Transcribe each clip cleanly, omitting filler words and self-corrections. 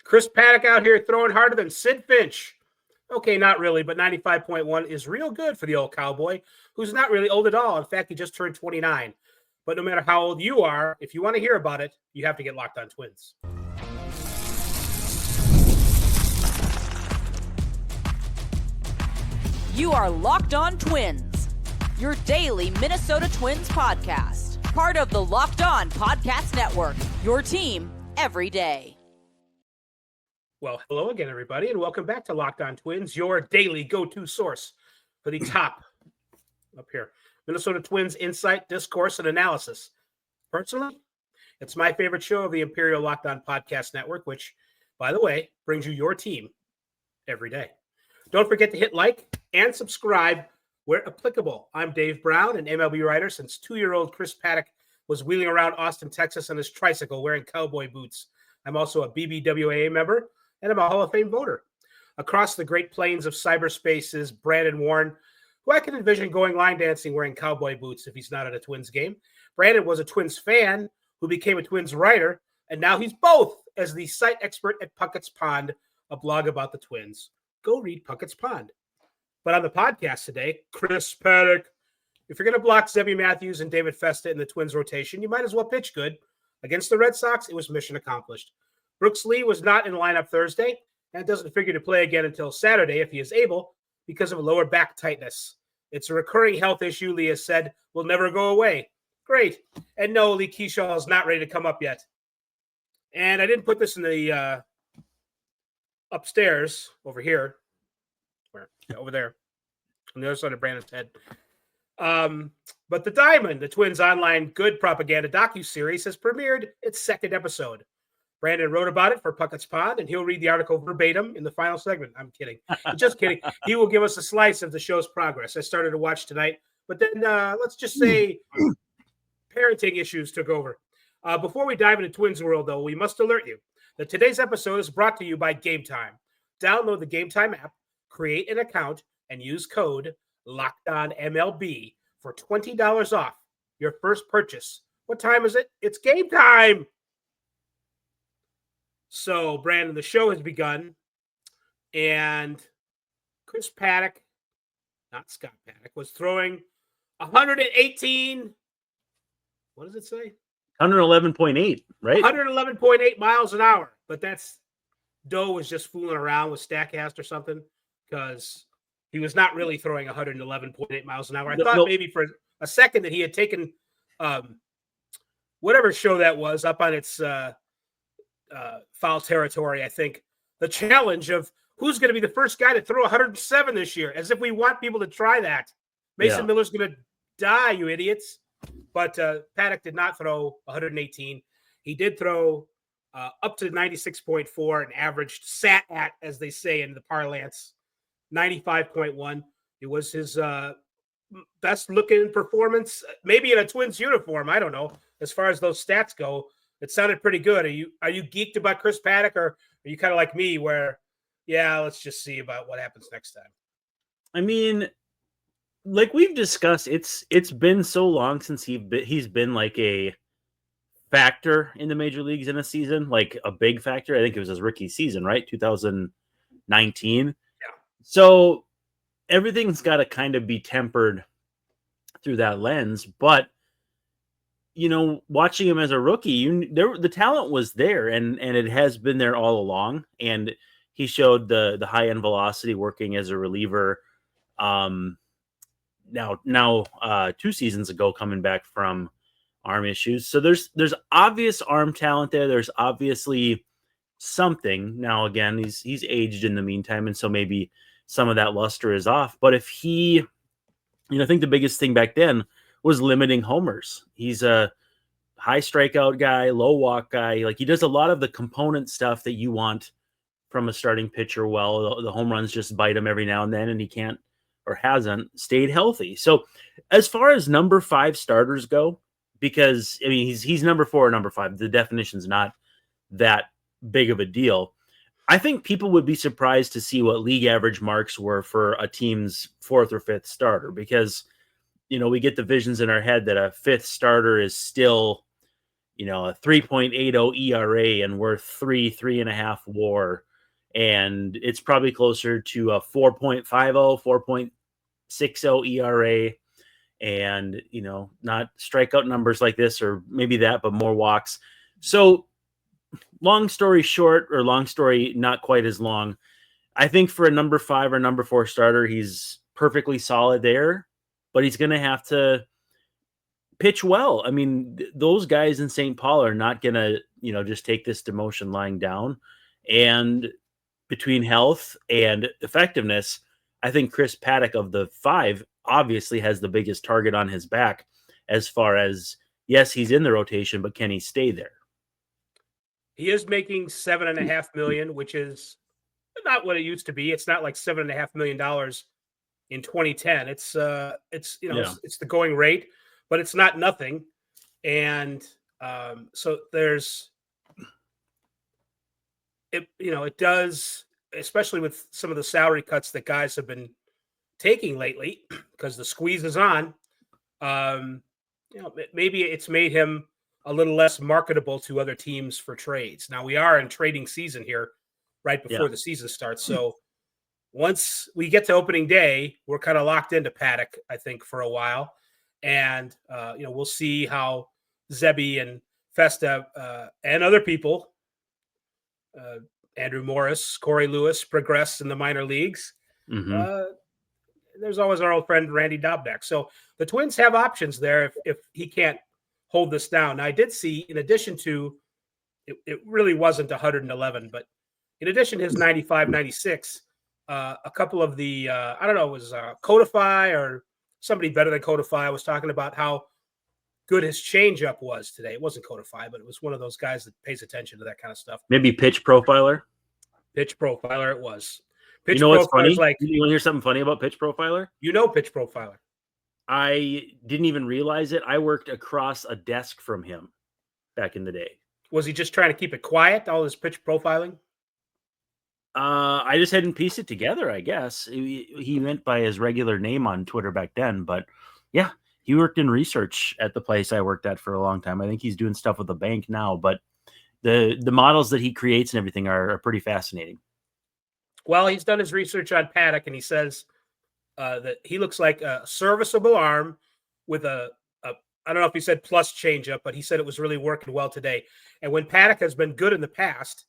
Chris Paddack out here throwing harder than Sid Finch. Okay, not really, but 95.1 is real good for the old Cowboy, who's not really old at all. In fact, he just turned 29. But no matter how old you are, if you want to hear about it, you have to get Locked On Twins. You are Locked On Twins, your daily Minnesota Twins podcast. Part of the Locked On Podcast Network, your team every day. Well, hello again, everybody, and welcome back to Locked On Twins, your daily go-to source for the top up here. Minnesota Twins insight, discourse, and analysis. Personally, it's my favorite show of the Imperial Locked On Podcast Network, which, by the way, brings you your team every day. Don't forget to hit like and subscribe where applicable. I'm Dave Brown, an MLB writer since 2-year-old Chris Paddack was wheeling around Austin, Texas on his tricycle wearing cowboy boots. I'm also a BBWAA member, and I'm a Hall of Fame voter. Across the Great Plains of cyberspace is Brandon Warren, who I can envision going line dancing wearing cowboy boots if he's not at a Twins game. Brandon was a Twins fan who became a Twins writer, and now he's both as the site expert at Puckett's Pond, a blog about the Twins. Go read Puckett's Pond. But on the podcast today, Chris Paddack. If you're going to block Zebby Matthews and David Festa in the Twins rotation, you might as well pitch good. Against the Red Sox, it was mission accomplished. Brooks Lee was not in the lineup Thursday and doesn't figure to play again until Saturday if he is able because of lower back tightness. It's a recurring health issue, Lee has said, will never go away. Great. And no, Lee Keyshaw is not ready to come up yet. And I didn't put this in the upstairs over here. Over there on the other side of Brandon's head. But The Diamond, the Twins' online good propaganda docuseries, has premiered its second episode. Brandon wrote about it for Puckett's Pond, and he'll read the article verbatim in the final segment. I'm kidding. Just kidding. He will give us a slice of the show's progress. I started to watch tonight, but then let's just say parenting issues took over. Before we dive into Twins world, though, we must alert you that today's episode is brought to you by Game Time. Download the Game Time app, create an account, and use code LOCKEDONMLB for $20 off your first purchase. What time is it? It's game time! So, Brandon, the show has begun, and Chris Paddack, not Scott Paddack, was throwing 118, what does it say? 111.8, right? 111.8 miles an hour, but that's Doe was just fooling around with Statcast or something because he was not really throwing 111.8 miles an hour. I thought maybe for a second that he had taken whatever show that was up on its foul territory, I think. The challenge of who's going to be the first guy to throw 107 this year, as if we want people to try that. Mason Miller's going to die, you idiots. But Paddack did not throw 118. He did throw up to 96.4 and averaged, sat at, as they say in the parlance, 95.1. It was his best looking performance, maybe in a Twins uniform. I don't know. As far as those stats go, it sounded pretty good. Are you geeked about Chris Paddack, or are you kind of like me where, yeah, let's just see about what happens next time? I mean, like we've discussed, it's been so long since he's been like a factor in the major leagues in a season, like a big factor. I think it was his rookie season, right? 2019. Yeah. So everything's got to kind of be tempered through that lens. But, you know, watching him as a rookie, the talent was there, and it has been there all along. And he showed the high end velocity working as a reliever. Now 2 seasons ago, coming back from arm issues. So there's obvious arm talent there. There's obviously something. Now, again, he's aged in the meantime, and so maybe some of that luster is off. But if he, I think the biggest thing back then was limiting homers. He's a high strikeout guy, low walk guy. Like, he does a lot of the component stuff that you want from a starting pitcher. Well, the home runs just bite him every now and then, and he can't or hasn't stayed healthy. So as far as number 5 starters go, because I mean, he's number 4 or number 5. The definition's not that big of a deal. I think people would be surprised to see what league average marks were for a team's 4th or 5th starter, because, we get the visions in our head that a 5th starter is still, a 3.80 ERA and worth 3.5 WAR. And it's probably closer to a 4.50, 4.60 ERA. And, not strikeout numbers like this, or maybe that, but more walks. So long story short, or long story not quite as long, I think for a number 5 or number 4 starter, he's perfectly solid there, but he's going to have to pitch well. I mean, those guys in St. Paul are not going to, just take this demotion lying down. And between health and effectiveness, I think Chris Paddack of the 5 obviously has the biggest target on his back as far as, yes, he's in the rotation, but can he stay there? He is making $7.5 million, which is not what it used to be. It's not like $7.5 million in 2010. It's the going rate, but it's not nothing. And so there's it does, especially with some of the salary cuts that guys have been taking lately, because the squeeze is on. Maybe it's made him a little less marketable to other teams for trades. Now we are in trading season here, right before the season starts. So once we get to opening day, we're kind of locked into Paddack, I think, for a while. And, we'll see how Zebby and Festa and other people, Andrew Morris, Corey Lewis, progress in the minor leagues. Mm-hmm. There's always our old friend Randy Dobnak. So the Twins have options there if he can't hold this down. Now, I did see, in addition to, it really wasn't 111, but in addition to his 95, 96, a couple of the, I don't know, it was Codify or somebody better than Codify was talking about how good his changeup was today. It wasn't Codify, but it was one of those guys that pays attention to that kind of stuff. Maybe Pitch Profiler? Pitch Profiler it was. Pitch what's funny? Like, you want to hear something funny about Pitch Profiler? Pitch Profiler. I didn't even realize it. I worked across a desk from him back in the day. Was he just trying to keep it quiet, all this pitch profiling? I just hadn't pieced it together, I guess. He went by his regular name on Twitter back then. But yeah, he worked in research at the place I worked at for a long time. I think he's doing stuff with the bank now. But the models that he creates and everything are pretty fascinating. Well, he's done his research on Paddack, and he says that he looks like a serviceable arm with a I don't know if he said plus changeup, but he said it was really working well today. And when Paddack has been good in the past,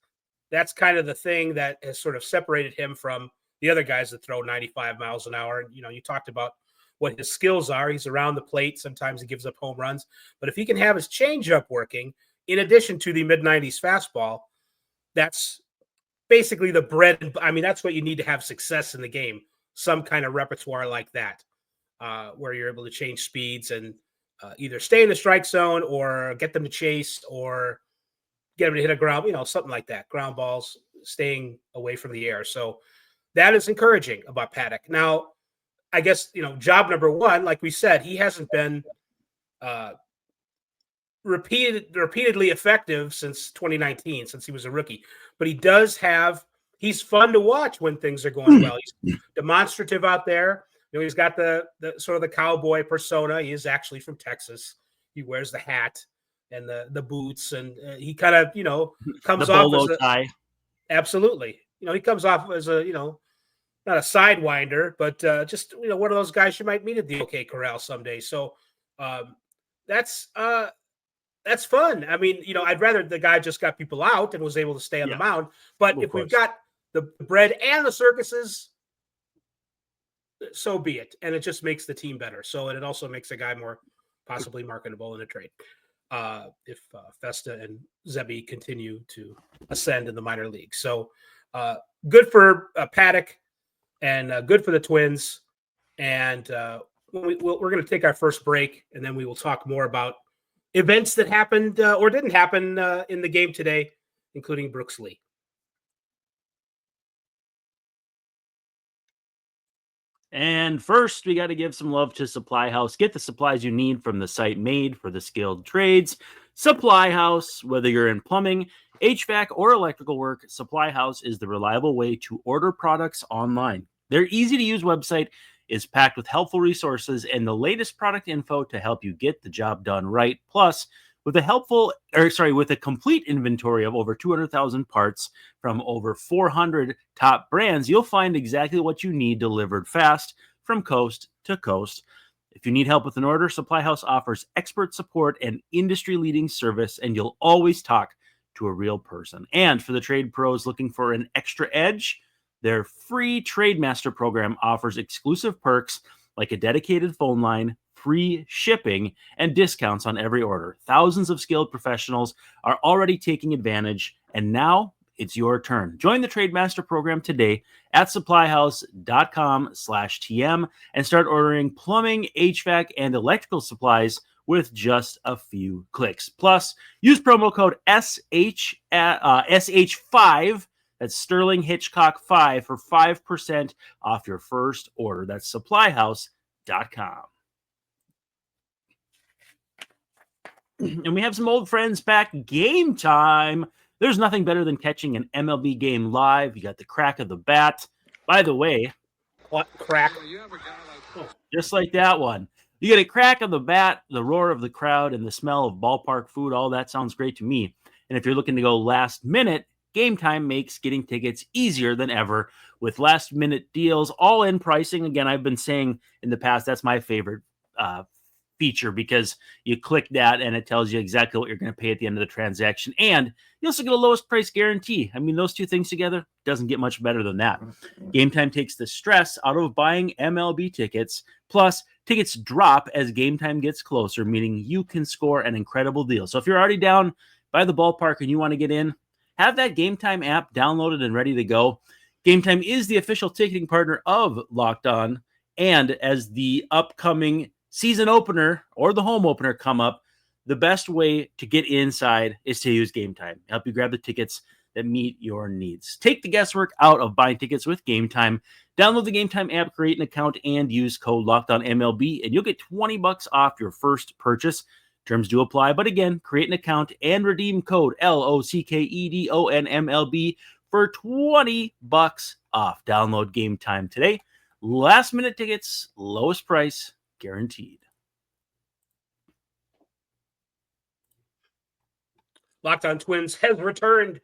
that's kind of the thing that has sort of separated him from the other guys that throw 95 miles an hour. And, you talked about what his skills are. He's around the plate. Sometimes he gives up home runs. But if he can have his changeup working, in addition to the mid-90s fastball, that's basically the bread. I mean, that's what you need to have success in the game. Some kind of repertoire like that, where you're able to change speeds and either stay in the strike zone or get them to chase or get them to hit a ground, something like that. Ground balls, staying away from the air. So that is encouraging about Paddack. Now, I guess, job number 1, like we said, he hasn't been repeatedly effective since 2019, since he was a rookie. But he's fun to watch when things are going well. He's demonstrative out there. He's got the sort of the cowboy persona. He is actually from Texas. He wears the hat and the boots, and he kind of, comes off as tie. Absolutely. He comes off as a, not a sidewinder, but just, one of those guys you might meet at the OK Corral someday. So that's fun. I mean, I'd rather the guy just got people out and was able to stay on the mound. But if we've got the bread and the circuses, so be it. And it just makes the team better. So, and it also makes a guy more possibly marketable in a trade. If Festa and Zebby continue to ascend in the minor league. So good for Paddack and good for the Twins. And we're going to take our first break, and then we will talk more about events that happened or didn't happen in the game today, including Brooks Lee. And first, we got to give some love to Supply House. Get the supplies you need from the site made for the skilled trades. Supply House, whether you're in plumbing, HVAC, or electrical work, Supply House is the reliable way to order products online. Their easy-to-use website is packed with helpful resources and the latest product info to help you get the job done right. Plus, With a complete inventory of over 200,000 parts from over 400 top brands, you'll find exactly what you need delivered fast from coast to coast. If you need help with an order, Supply House offers expert support and industry-leading service, and you'll always talk to a real person. And for the trade pros looking for an extra edge, their free Trademaster program offers exclusive perks like a dedicated phone line, free shipping, and discounts on every order. Thousands of skilled professionals are already taking advantage, and now it's your turn. Join the Trademaster program today at supplyhouse.com/TM and start ordering plumbing, HVAC, and electrical supplies with just a few clicks. Plus, use promo code SH5, that's Sterling Hitchcock 5, for 5% off your first order. That's supplyhouse.com. And we have some old friends back. Game time. There's nothing better than catching an MLB game live. You got the crack of the bat. By the way, What crack? just like that one. You get a crack of the bat, the roar of the crowd, and the smell of ballpark food. All that sounds great to me. And if you're looking to go last minute, Game Time makes getting tickets easier than ever with last minute deals, all in pricing. Again, I've been saying in the past, that's my favorite feature, because you click that and it tells you exactly what you're going to pay at the end of the transaction. And you also get a lowest price guarantee. I mean, those two things together doesn't get much better than that. Game Time takes the stress out of buying MLB tickets. Plus, tickets drop as Game Time gets closer, meaning you can score an incredible deal. So if you're already down by the ballpark and you want to get in, have that Game Time app downloaded and ready to go. Game Time is the official ticketing partner of Locked On. And as the upcoming season opener or the home opener come up, the best way to get inside is to use Game Time. Help you grab the tickets that meet your needs. Take the guesswork out of buying tickets with Game Time. Download the Game Time app, create an account, and use code LOCKEDONMLB, and you'll get $20 off your first purchase. Terms do apply, but again, create an account and redeem code LOCKEDONMLB for $20 off. Download Game Time today. Last minute tickets, lowest price guaranteed. Locked On Twins has returned.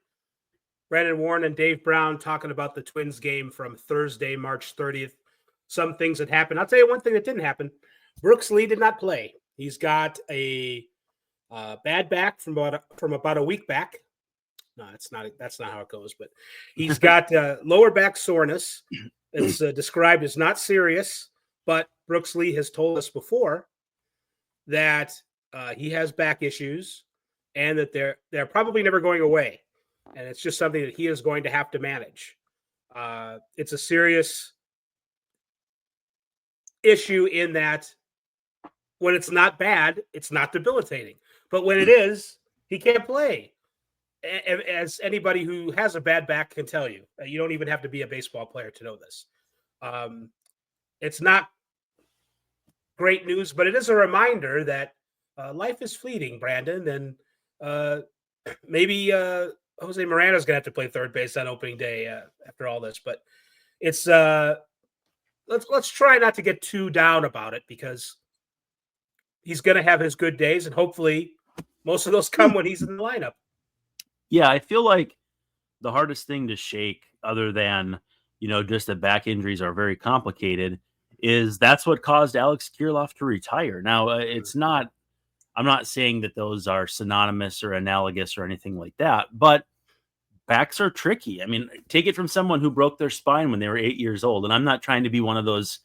Brandon Warren and Dave Brown talking about the Twins game from Thursday, March 30th. Some things that happened. I'll tell you one thing that didn't happen. Brooks Lee did not play. He's got a bad back from about a week back. No, that's not how it goes. But he's got lower back soreness. It's described as not serious, but Brooks Lee has told us before that he has back issues and that they're probably never going away, and it's just something that he is going to have to manage. It's a serious issue in that when it's not bad, it's not debilitating. But when it is, he can't play. As anybody who has a bad back can tell you. You don't even have to be a baseball player to know this. It's not great news, but it is a reminder that life is fleeting, Brandon. And maybe Jose Morano's going to have to play third base on opening day after all this. But it's let's try not to get too down about it, because he's going to have his good days, and hopefully most of those come when he's in the lineup. Yeah, I feel like the hardest thing to shake, other than, just that back injuries are very complicated, is that's what caused Alex Kirilloff to retire. Now, I'm not saying that those are synonymous or analogous or anything like that, but backs are tricky. I mean, take it from someone who broke their spine when they were 8 years old. And I'm not trying to be one of those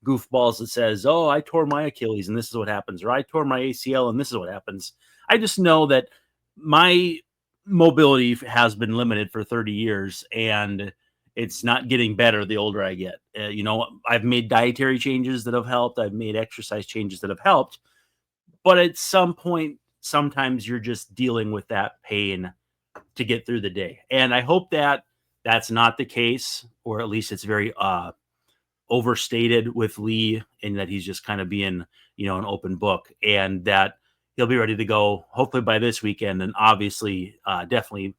goofballs that says, oh, I tore my Achilles and this is what happens, or I tore my ACL and this is what happens. I just know that my mobility has been limited for 30 years and it's not getting better the older I get. I've made dietary changes that have helped. I've made exercise changes that have helped. But at some point, sometimes you're just dealing with that pain to get through the day. And I hope that that's not the case, or at least it's very overstated with Lee, and that he's just kind of being, an open book, and that he'll be ready to go hopefully by this weekend. And obviously, definitely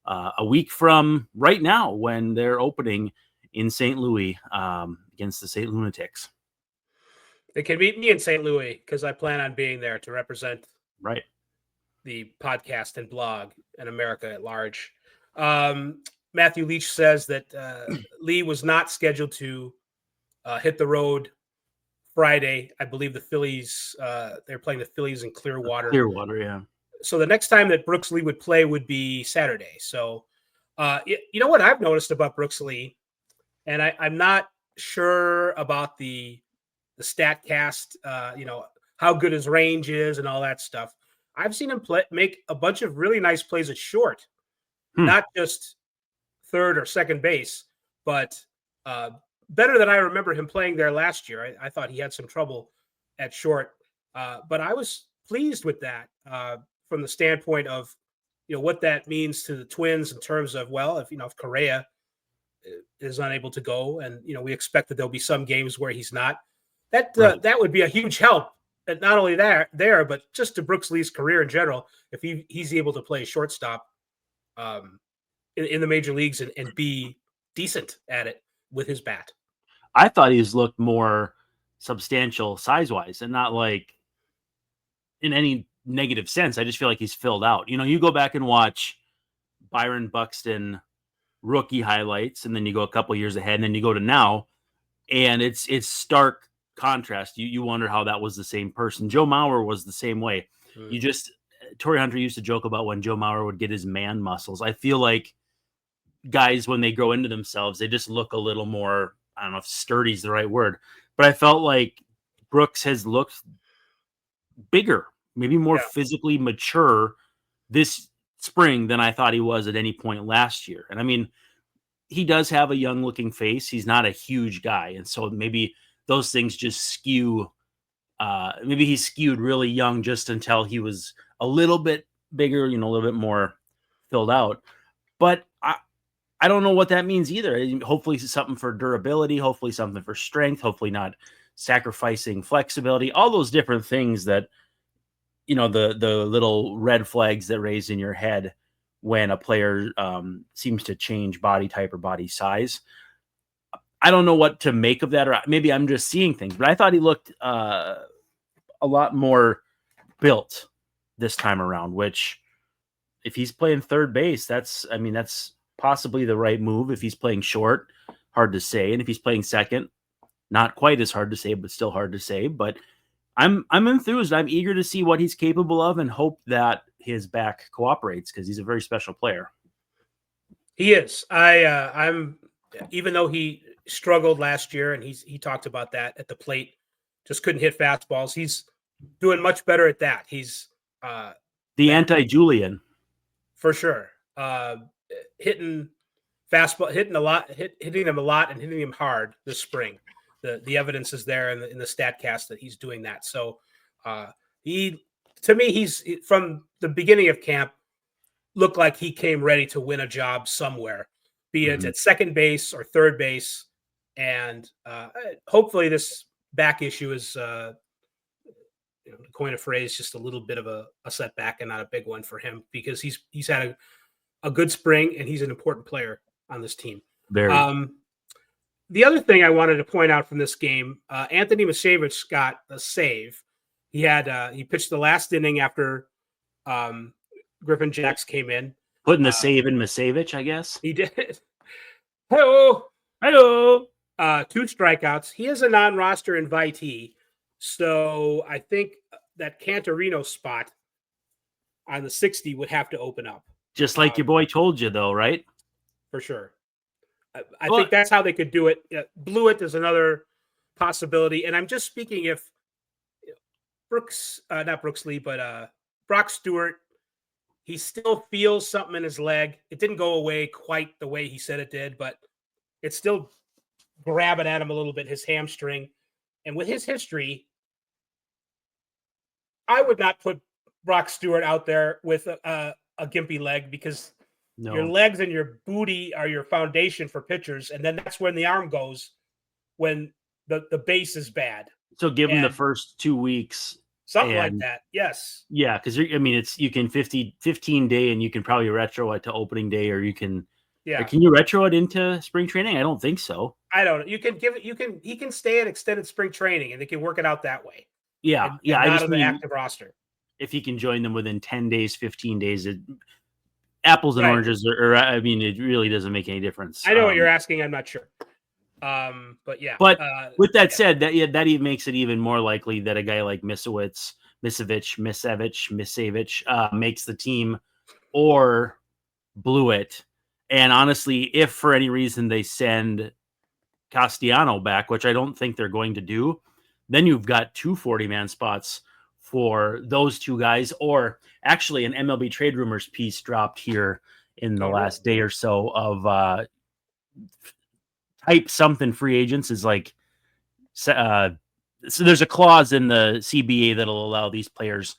a week from right now when they're opening in St. Louis against the St. Lunatics. They can meet me in St. Louis because I plan on being there to represent right the podcast and blog in America at large. Matthew Leach says that Lee was not scheduled to hit the road Friday. I believe the Phillies, they're playing the Phillies in Clearwater. Clearwater, yeah. So the next time that Brooks Lee would play would be Saturday. So, you know what I've noticed about Brooks Lee, and I'm not sure about the StatCast, how good his range is and all that stuff. I've seen him make a bunch of really nice plays at short, not just third or second base, but better than I remember him playing there last year. I thought he had some trouble at short, but I was pleased with that from the standpoint of, what that means to the Twins in terms of, if Correa is unable to go, and we expect that there'll be some games where he's not, that would be a huge help. And not only there, but just to Brooks Lee's career in general, if he's able to play shortstop in the major leagues and be decent at it with his bat. I thought he's looked more substantial size-wise, and not like in any negative sense. I just feel like he's filled out. You go back and watch Byron Buxton rookie highlights, and then you go a couple years ahead, and then you go to now, and it's stark contrast. You wonder how that was the same person. Joe Mauer was the same way. Torrey Hunter used to joke about when Joe Mauer would get his man muscles. I feel like guys, when they grow into themselves, they just look a little more, I don't know if sturdy is the right word, but I felt like Brooks has looked bigger, maybe more physically mature this spring than I thought he was at any point last year. And I mean, he does have a young looking face. He's not a huge guy. And so maybe those things just skew. Maybe he skewed really young just until he was a little bit bigger, a little bit more filled out. But I don't know what that means either. Hopefully something for durability, hopefully something for strength, hopefully not sacrificing flexibility, all those different things that, the little red flags that raise in your head when a player seems to change body type or body size. I don't know what to make of that, or maybe I'm just seeing things, but I thought he looked a lot more built this time around, which if he's playing third base, that's possibly the right move. If he's playing short, hard to say. And if he's playing second, not quite as hard to say, but still hard to say. But I'm enthused. I'm eager to see what he's capable of and hope that his back cooperates, because he's a very special player. He is. I'm even though he struggled last year, and he talked about that at the plate, just couldn't hit fastballs. He's doing much better at that. He's the anti-Julian for sure. Hitting fastball, hitting them a lot, and hitting them hard this spring. The evidence is there in the StatCast that he's doing that. So he's from the beginning of camp looked like he came ready to win a job somewhere, be it at second base or third base. And hopefully this back issue is, to coin a phrase, just a little bit of a setback and not a big one for him, because he's had a good spring and he's an important player on this team. Very. The other thing I wanted to point out from this game, Anthony Misevich got a save. He pitched the last inning after Griffin Jacks came in. Putting the save in Misevich, I guess. He did. Hello. 2 strikeouts. He is a non-roster invitee. So I think that Cantorino spot on the 60 would have to open up. Just like your boy told you, though, right? For sure. I think that's how they could do it. Blewett is another possibility. And I'm just speaking if not Brooks Lee, but Brock Stewart, he still feels something in his leg. It didn't go away quite the way he said it did, but it's still grabbing at him a little bit, his hamstring. And with his history, I would not put Brock Stewart out there with a gimpy leg, because your legs and your booty are your foundation for pitchers. And then that's when the arm goes, when the base is bad. So give him the first 2 weeks. Something like that. Yes. Yeah. Cause you can 15 day, and you can probably retro it to opening day, or you can, can you retro it into spring training? I don't think so. I don't know. He can stay at extended spring training, and they can work it out that way. Yeah. And not on the active roster. if he can join them within 10 days, 15 days. Apples and Right. oranges, I mean, it really doesn't make any difference. I know what you're asking. I'm not sure. But yeah. But with that said, that even makes it even more likely that a guy like Misevich makes the team or Blewett. And honestly, if for any reason they send Castellano back, which I don't think they're going to do, then you've got 2 40-man spots for those two guys. Or actually, an MLB trade rumors piece dropped here in the last day or so of type something free agents is like, so there's a clause in the CBA that'll allow these players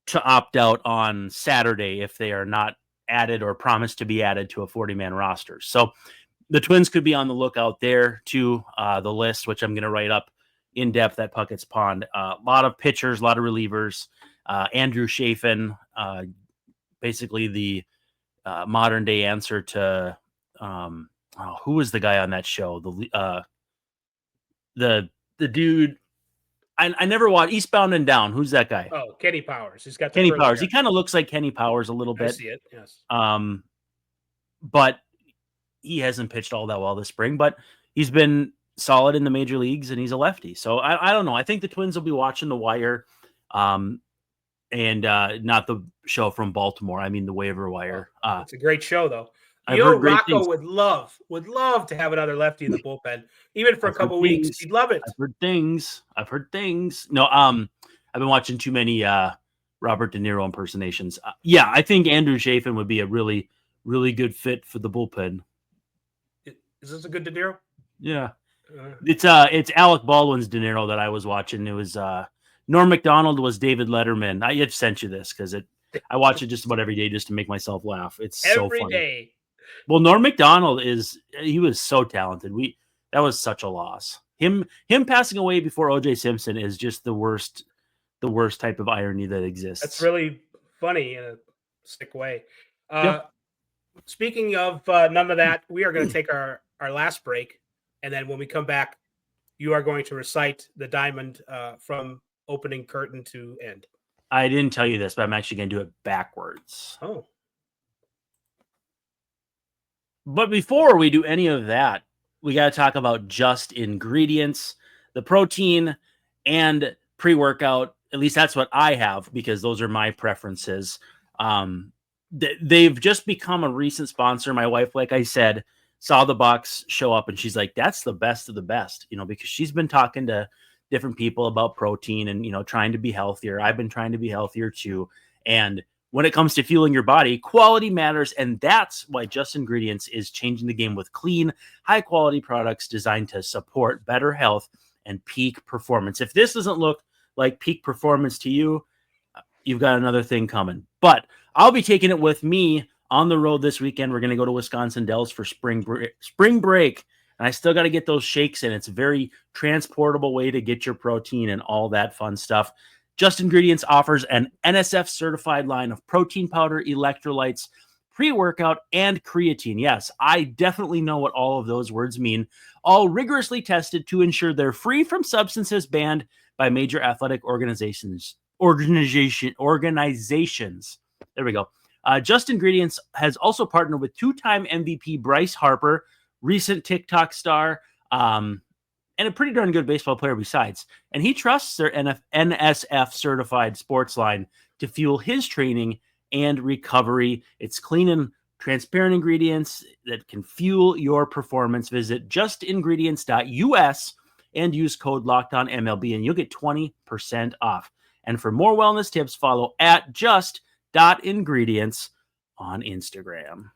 to opt out on Saturday if they are not added or promised to be added to a 40-man roster. So the Twins could be on the lookout there to the list, which I'm going to write up in depth at Puckett's Pond. A lot of pitchers, a lot of relievers. Andrew Chafin, basically the modern day answer to who was the guy on that show? The dude. I never watched Eastbound and Down. Who's that guy? Oh, Kenny Powers. He's got Kenny Powers. He kind of looks like Kenny Powers a little bit. I see it. Yes. But he hasn't pitched all that well this spring. But he's been solid in the major leagues, and he's a lefty. So I don't know. I think the Twins will be watching The Wire, and not the show from Baltimore. I mean the Waiver Wire. It's a great show, though. I've heard great Rocco things. would love to have another lefty in the bullpen, even for a couple weeks. He'd love it. I've heard things. No, I've been watching too many Robert De Niro impersonations. Yeah, I think Andrew Chafin would be a really, really good fit for the bullpen. Is this a good De Niro? Yeah, it's Alec Baldwin's De Niro that I was watching. It was Norm Macdonald was David Letterman. I had sent you this because I watch it just about every day just to make myself laugh. It's so funny. Every day. Well, Norm Macdonald he was so talented. That was such a loss. Him passing away before O.J. Simpson is just the worst type of irony that exists. That's really funny in a sick way. Yep. Speaking of none of that, we are going to take our last break, and then when we come back, you are going to recite the diamond from opening curtain to end. I didn't tell you this, but I'm actually going to do it backwards. Oh. But before we do any of that, we got to talk about Just Ingredients, the protein and pre-workout. At least that's what I have because those are my preferences. They've just become a recent sponsor. My wife, like I said, saw the box show up and she's like, that's the best of the best, because she's been talking to different people about protein and, trying to be healthier. I've been trying to be healthier too. And when it comes to fueling your body, quality matters, and that's why Just Ingredients is changing the game with clean, high-quality products designed to support better health and peak performance. If this doesn't look like peak performance to you, you've got another thing coming. But I'll be taking it with me on the road this weekend. We're going to go to Wisconsin Dells for spring break, and I still got to get those shakes in. It's a very transportable way to get your protein and all that fun stuff. Just Ingredients offers an NSF-certified line of protein powder, electrolytes, pre-workout, and creatine. Yes, I definitely know what all of those words mean. All rigorously tested to ensure they're free from substances banned by major athletic organizations. There we go. Just Ingredients has also partnered with 2-time MVP Bryce Harper, recent TikTok star, and a pretty darn good baseball player besides. And he trusts their NSF certified sports line to fuel his training and recovery. It's clean and transparent ingredients that can fuel your performance. Visit justingredients.us and use code LOCKEDONMLB and you'll get 20% off. And for more wellness tips, follow at just.ingredients on Instagram.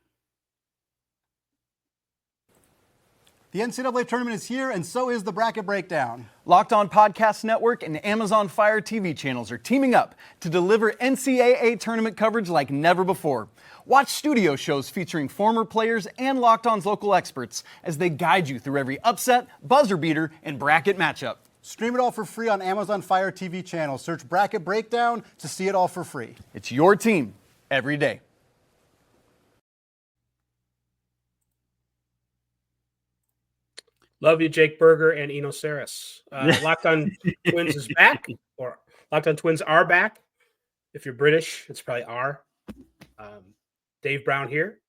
The NCAA tournament is here, and so is the Bracket Breakdown. Locked On Podcast Network and Amazon Fire TV channels are teaming up to deliver NCAA tournament coverage like never before. Watch studio shows featuring former players and Locked On's local experts as they guide you through every upset, buzzer beater, and bracket matchup. Stream it all for free on Amazon Fire TV channel. Search Bracket Breakdown to see it all for free. It's your team every day. Love you, Jake Berger and Eno Saris. Locked On Twins is back, or Locked On Twins are back. If you're British, it's probably R. Dave Brown here.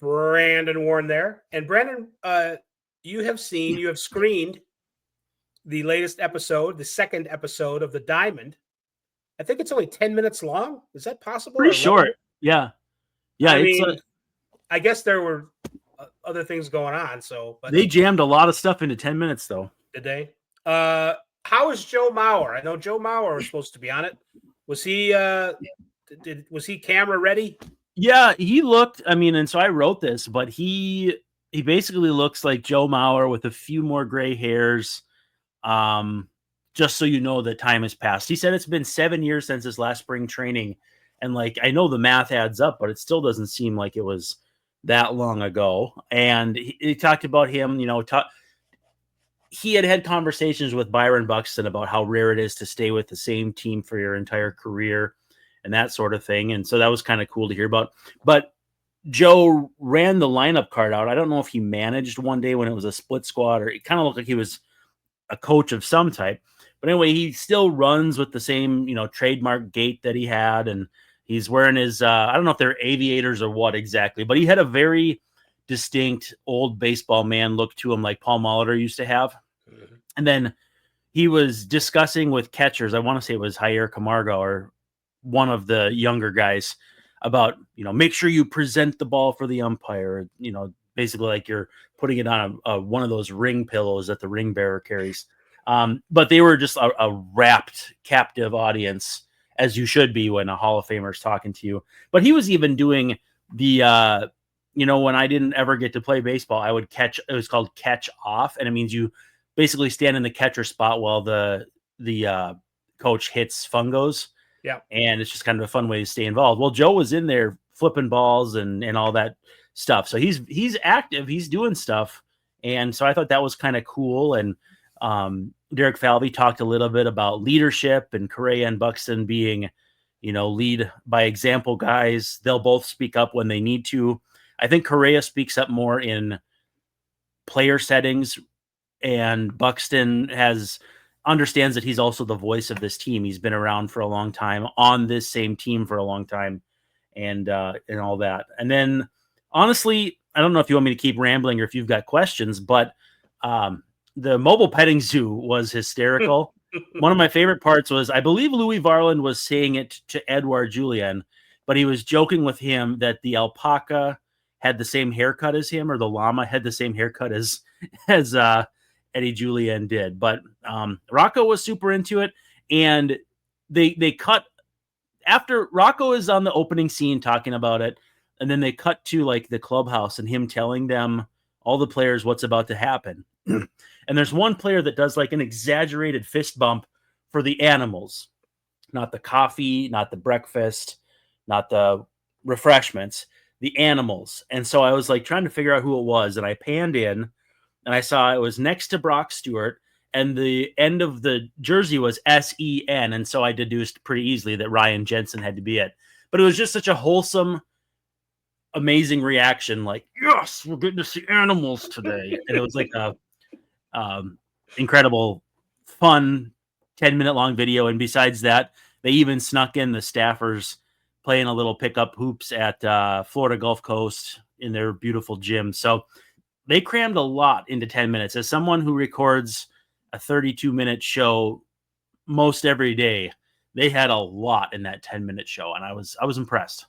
Brandon Warren there. And Brandon, you have screened the latest episode, the second episode of The Diamond. I think it's only 10 minutes long. Is that possible? Pretty short. Yeah. Yeah. I mean, I guess there were other things going on. But they jammed a lot of stuff into 10 minutes, though. Did they? How is Joe Mauer? I know Joe Mauer was supposed to be on it. Was he? Was he camera ready? Yeah, he looked. I mean, and so I wrote this, but he basically looks like Joe Mauer with a few more gray hairs. Just so you know that time has passed. He said it's been 7 years since his last spring training, and like I know the math adds up, but it still doesn't seem like it was that long ago. And he talked about him, he had conversations with Byron Buxton about how rare it is to stay with the same team for your entire career and that sort of thing. And so that was kind of cool to hear about. But Joe ran the lineup card out. I don't know if he managed one day when it was a split squad, or it kind of looked like he was a coach of some type. But anyway, he still runs with the same, trademark gait that he had. And he's wearing his, I don't know if they're aviators or what exactly, but he had a very distinct old baseball man look to him, like Paul Molitor used to have. Mm-hmm. And then he was discussing with catchers, I want to say it was Jair Camargo or one of the younger guys, about, make sure you present the ball for the umpire, basically like you're putting it on one of those ring pillows that the ring bearer carries. But they were just a rapt, captive audience, as you should be when a Hall of Famer is talking to you. But he was even doing the, when I didn't ever get to play baseball, I would catch. It was called catch off, and it means you basically stand in the catcher spot while the coach hits fungos. Yeah, and it's just kind of a fun way to stay involved. Well, Joe was in there flipping balls and all that stuff, so he's active, he's doing stuff, and so I thought that was kind of cool. And Derek Falvey talked a little bit about leadership and Correa and Buxton being, lead by example guys. They'll both speak up when they need to. I think Correa speaks up more in player settings, and Buxton understands that he's also the voice of this team. He's been around for a long time, on this same team for a long time, and all that. And then, honestly, I don't know if you want me to keep rambling or if you've got questions, but the mobile petting zoo was hysterical. One of my favorite parts was, I believe Louis Varland was saying it to Edouard Julien, but he was joking with him that the alpaca had the same haircut as him, or the llama had the same haircut as Eddie Julien did. But Rocco was super into it, and they cut after Rocco is on the opening scene talking about it, and then they cut to like the clubhouse and him telling them, all the players, what's about to happen. And there's one player that does like an exaggerated fist bump for the animals, not the coffee, not the breakfast, not the refreshments, the animals. And so I was like trying to figure out who it was, and I panned in and I saw it was next to Brock Stewart, and the end of the jersey was SEN. And so I deduced pretty easily that Ryan Jensen had to be it. But it was just such a wholesome, amazing reaction, like, yes, we're getting to see animals today. And it was like a incredible, fun 10-minute long video. And besides that, they even snuck in the staffers playing a little pickup hoops at Florida Gulf Coast in their beautiful gym. So they crammed a lot into 10 minutes. As someone who records a 32-minute show most every day, they had a lot in that 10-minute show, and I was impressed.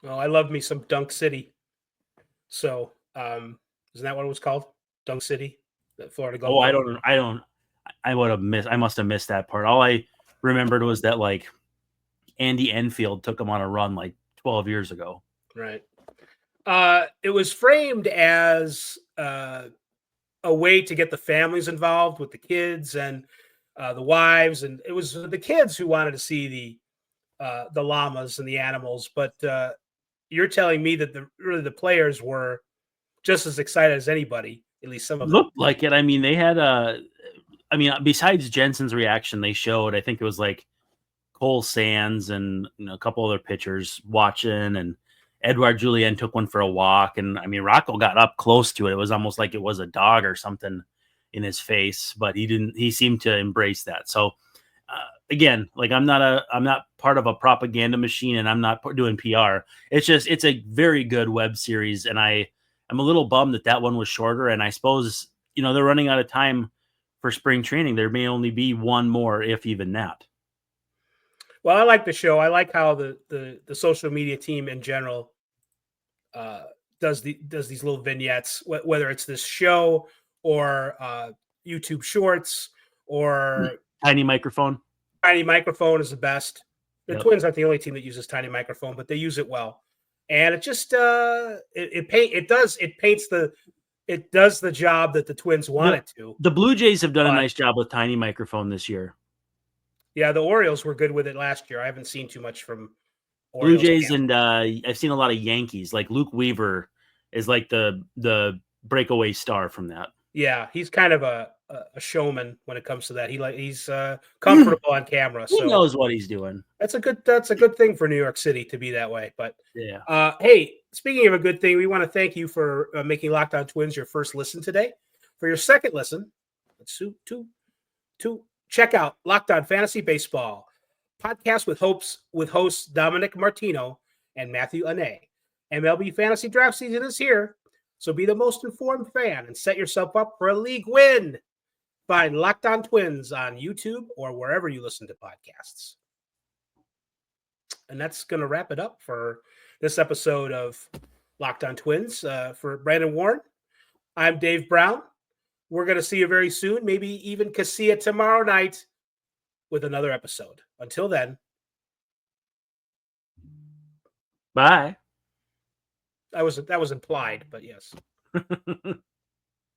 Well, I love me some Dunk City. So, isn't that what it was called? Dunk City, the Florida Gulf. Oh, I must have missed that part. All I remembered was that like Andy Enfield took him on a run like 12 years ago. Right. It was framed as a way to get the families involved with the kids and the wives, and it was the kids who wanted to see the llamas and the animals. But you're telling me that the players were just as excited as anybody. At least some of them looked like it. I mean, they had besides Jensen's reaction, they showed, I think it was like Cole Sands and a couple other pitchers watching, and Edouard Julien took one for a walk. And I mean, Rocco got up close to it. It was almost like it was a dog or something in his face, but he seemed to embrace that. So again, like I'm not part of a propaganda machine, and I'm not doing PR. It's a very good web series, and I'm a little bummed that one was shorter. And I suppose they're running out of time for spring training. There may only be one more, if even that. Well, I like the show. I like how the social media team in general does these little vignettes, whether it's this show or YouTube Shorts or Tiny Microphone. Tiny Microphone is the best. The Yep. Twins aren't the only team that uses Tiny Microphone, but they use it well. And it just it does the job that the Twins want it to. The Blue Jays have done a nice job with Tiny Microphone this year. Yeah, the Orioles were good with it last year. I haven't seen too much from Blue Jays, and I've seen a lot of Yankees. Like Luke Weaver is like the breakaway star from that. Yeah, he's kind of a showman when it comes to that. He's comfortable on camera. He so knows what he's doing. That's a good thing for New York City to be that way. But yeah. Hey, speaking of a good thing, we want to thank you for making Locked On Twins your first listen today. For your second listen, let's to check out Locked On Fantasy Baseball podcast with hosts Dominic Martino and Matthew Ane. MLB Fantasy Draft season is here, so be the most informed fan and set yourself up for a league win. Find Locked On Twins on YouTube or wherever you listen to podcasts. And that's going to wrap it up for this episode of Locked On Twins. For Brandon Warren, I'm Dave Brown. We're going to see you very soon, maybe even Casilla tomorrow night with another episode. Until then. Bye. That was implied, but yes.